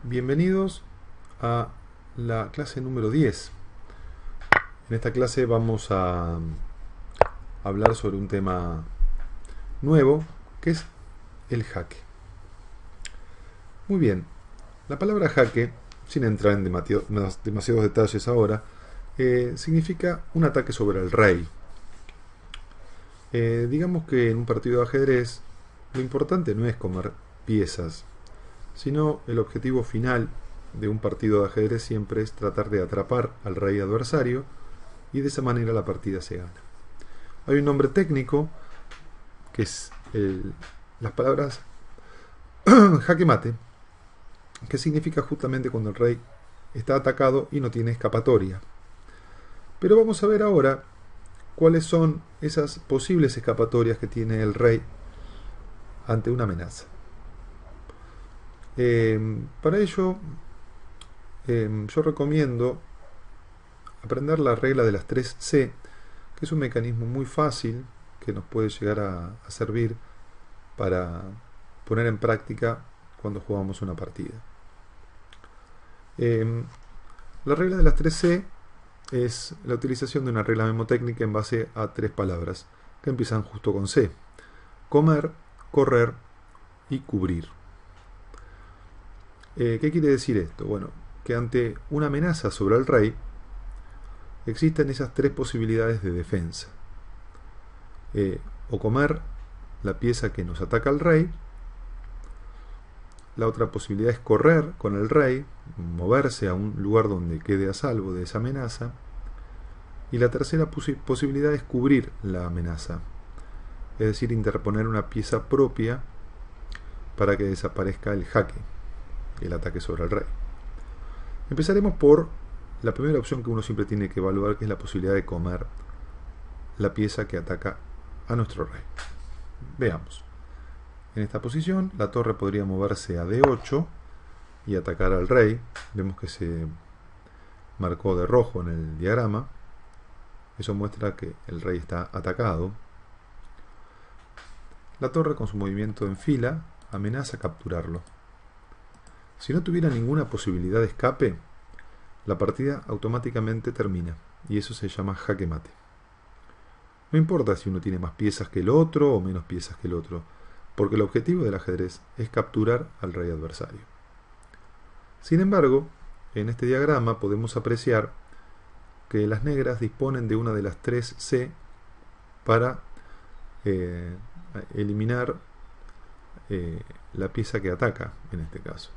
Bienvenidos a la clase número 10. En esta clase vamos a hablar sobre un tema nuevo, que es el jaque. Muy bien, la palabra jaque, sin entrar en demasiados detalles ahora, significa un ataque sobre el rey. Digamos que en un partido de ajedrez lo importante no es comer piezas, sino el objetivo final de un partido de ajedrez siempre es tratar de atrapar al rey adversario y de esa manera la partida se gana. Hay un nombre técnico que es las palabras jaque mate, que significa justamente cuando el rey está atacado y no tiene escapatoria. Pero vamos a ver ahora cuáles son esas posibles escapatorias que tiene el rey ante una amenaza. Para ello, yo recomiendo aprender la regla de las 3C, que es un mecanismo muy fácil que nos puede llegar a servir para poner en práctica cuando jugamos una partida. La regla de las 3C es la utilización de una regla memotécnica en base a 3 palabras que empiezan justo con C: comer, correr y cubrir. ¿Qué quiere decir esto? Bueno, que ante una amenaza sobre el rey existen esas 3 posibilidades de defensa. O comer la pieza que nos ataca al rey. La otra posibilidad es correr con el rey, moverse a un lugar donde quede a salvo de esa amenaza. Y la tercera posibilidad es cubrir la amenaza, es decir, interponer una pieza propia para que desaparezca el jaque, el ataque sobre el rey. Empezaremos por la primera opción que uno siempre tiene que evaluar, que es la posibilidad de comer la pieza que ataca a nuestro rey. Veamos. En esta posición, la torre podría moverse a D8 y atacar al rey. Vemos que se marcó de rojo en el diagrama. Eso muestra que el rey está atacado. La torre, con su movimiento en fila, amenaza capturarlo. Si no tuviera ninguna posibilidad de escape, la partida automáticamente termina, y eso se llama jaque mate. No importa si uno tiene más piezas que el otro o menos piezas que el otro, porque el objetivo del ajedrez es capturar al rey adversario. Sin embargo, en este diagrama podemos apreciar que las negras disponen de una de las 3 C para eliminar la pieza que ataca, en este caso.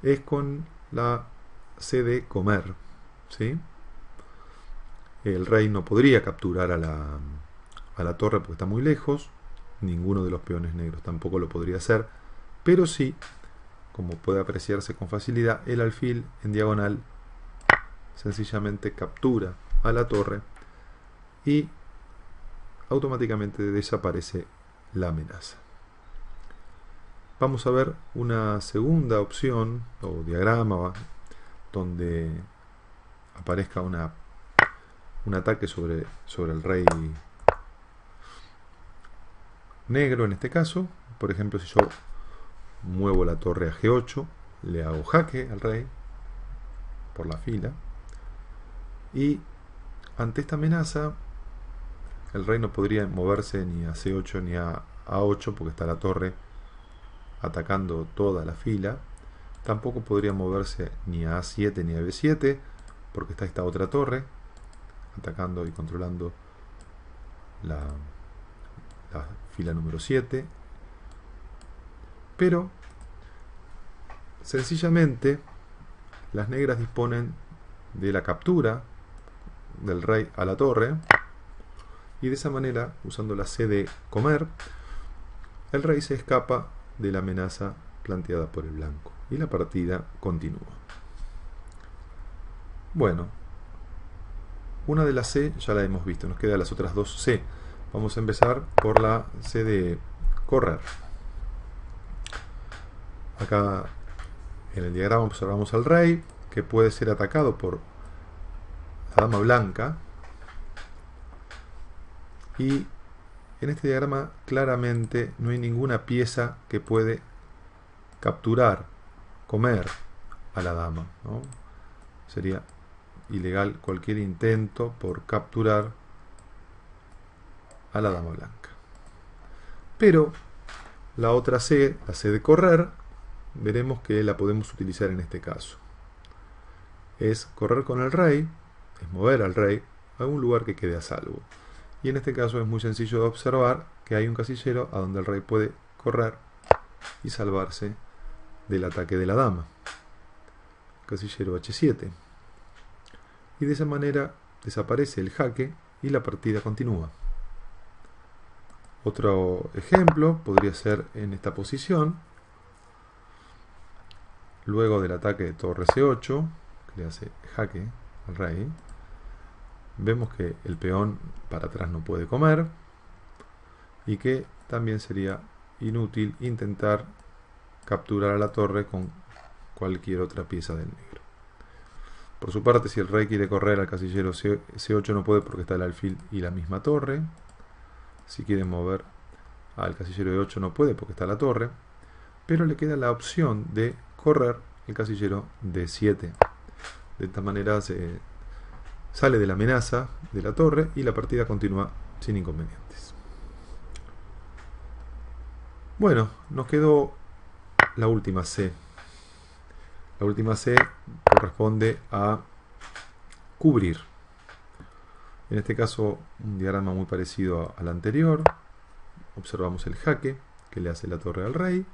Es con la C de comer, ¿sí? El rey no podría capturar a la torre porque está muy lejos. Ninguno de los peones negros tampoco lo podría hacer, pero sí, como puede apreciarse con facilidad, el alfil en diagonal sencillamente captura a la torre y automáticamente desaparece la amenaza. Vamos a ver una segunda opción o diagrama donde aparezca un ataque sobre el rey negro en este caso. Por ejemplo, si yo muevo la torre a G8, le hago jaque al rey por la fila, y ante esta amenaza el rey no podría moverse ni a C8 ni a A8 porque está la torre atacando toda la fila. Tampoco podría moverse ni a A7 ni a B7 porque está esta otra torre atacando y controlando la fila número 7. Pero sencillamente las negras disponen de la captura del rey a la torre, y de esa manera, usando la C de comer, el rey se escapa de la amenaza planteada por el blanco y la partida continúa. Bueno, una de las C ya la hemos visto, nos quedan las otras 2 C. Vamos a empezar por la C de correr. Acá en el diagrama observamos al rey, que puede ser atacado por la dama blanca, y en este diagrama claramente no hay ninguna pieza que puede capturar comer a la dama, ¿no? Sería ilegal cualquier intento por capturar a la dama blanca. Pero la otra C, la C de correr, veremos que la podemos utilizar en este caso. Es correr con el rey, es mover al rey a un lugar que quede a salvo. Y en este caso es muy sencillo de observar que hay un casillero a donde el rey puede correr y salvarse del ataque de la dama. Casillero H7. Y de esa manera desaparece el jaque y la partida continúa. Otro ejemplo podría ser en esta posición, luego del ataque de torre C8, que le hace jaque al rey. Vemos que el peón para atrás no puede comer y que también sería inútil intentar capturar a la torre con cualquier otra pieza del negro. Por su parte, si el rey quiere correr al casillero C8 no puede porque está el alfil y la misma torre. Si quiere mover al casillero E8 no puede porque está la torre. Pero le queda la opción de correr el casillero D7. De esta manera se sale de la amenaza de la torre y la partida continúa sin inconvenientes. Bueno, nos quedó la última C. La última C corresponde a cubrir. En este caso, un diagrama muy parecido al anterior. Observamos el jaque que le hace la torre al rey.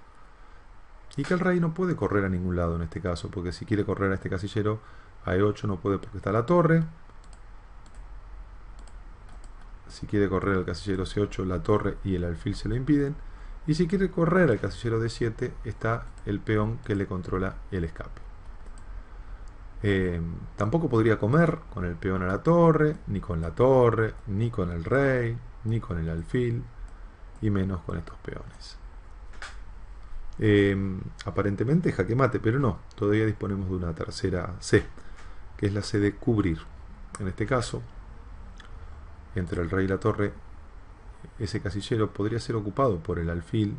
Y que el rey no puede correr a ningún lado en este caso, porque si quiere correr a este casillero a E8 no puede porque está la torre. Si quiere correr al casillero C8, la torre y el alfil se lo impiden. Y si quiere correr al casillero D7, está el peón que le controla el escape. Tampoco podría comer con el peón a la torre, ni con la torre, ni con el rey, ni con el alfil, y menos con estos peones. Aparentemente jaque mate, pero no, todavía disponemos de una tercera C, que es la C de cubrir. En este caso, entre el rey y la torre, ese casillero podría ser ocupado por el alfil,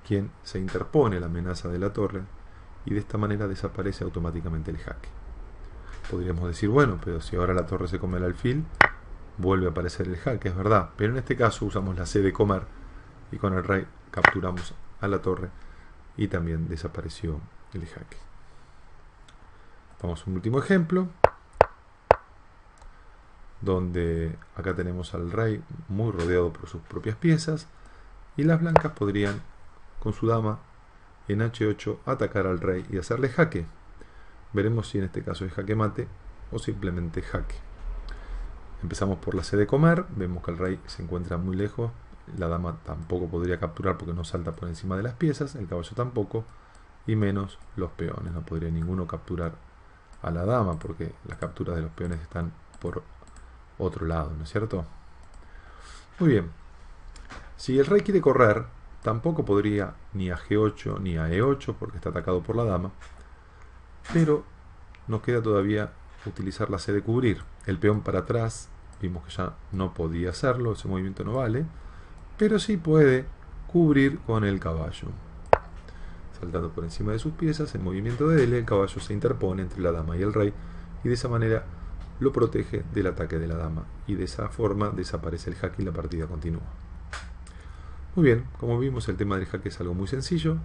quien se interpone a la amenaza de la torre, y de esta manera desaparece automáticamente el jaque. Podríamos decir, bueno, pero si ahora la torre se come el alfil, vuelve a aparecer el jaque, es verdad, pero en este caso usamos la C de comer, y con el rey capturamos a la torre, y también desapareció el jaque. Vamos a un último ejemplo, donde acá tenemos al rey muy rodeado por sus propias piezas, y las blancas podrían, con su dama, en H8 atacar al rey y hacerle jaque. Veremos si en este caso es jaque mate o simplemente jaque. Empezamos por la C de comer, vemos que el rey se encuentra muy lejos, la dama tampoco podría capturar porque no salta por encima de las piezas, el caballo tampoco, y menos los peones, no podría ninguno capturar a la dama porque las capturas de los peones están por otro lado, ¿no es cierto? Muy bien, si el rey quiere correr, tampoco podría ni a G8 ni a E8 porque está atacado por la dama, pero nos queda todavía utilizar la C de cubrir. El peón para atrás, vimos que ya no podía hacerlo, ese movimiento no vale, pero sí puede cubrir con el caballo. Saltando por encima de sus piezas, en movimiento de L, el caballo se interpone entre la dama y el rey, y de esa manera lo protege del ataque de la dama, y de esa forma desaparece el jaque y la partida continúa. Muy bien, como vimos, el tema del jaque es algo muy sencillo,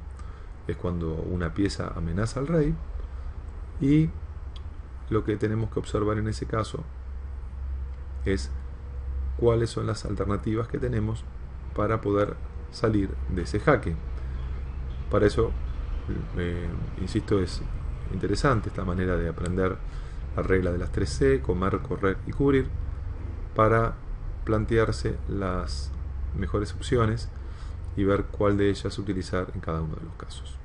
es cuando una pieza amenaza al rey, y lo que tenemos que observar en ese caso es cuáles son las alternativas que tenemos para poder salir de ese jaque. Para eso, insisto, es interesante esta manera de aprender la regla de las 3C, comer, correr y cubrir, para plantearse las mejores opciones y ver cuál de ellas utilizar en cada uno de los casos.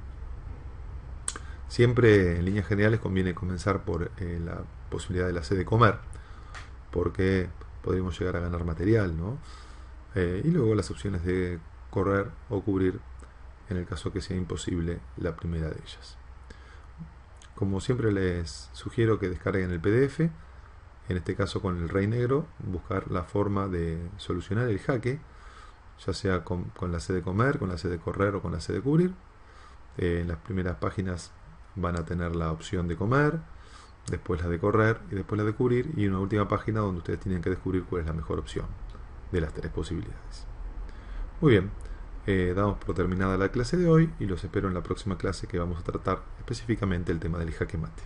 Siempre en líneas generales conviene comenzar por la posibilidad de la C de comer, porque podríamos llegar a ganar material, ¿no? Y luego las opciones de correr o cubrir en el caso que sea imposible la primera de ellas. Como siempre les sugiero que descarguen el PDF, en este caso con el rey negro, buscar la forma de solucionar el jaque, ya sea con la C de comer, con la C de correr o con la C de cubrir. En las primeras páginas van a tener la opción de comer, después la de correr y después la de cubrir, y una última página donde ustedes tienen que descubrir cuál es la mejor opción de las tres posibilidades. Muy bien, damos por terminada la clase de hoy y los espero en la próxima clase, que vamos a tratar específicamente el tema del jaque mate.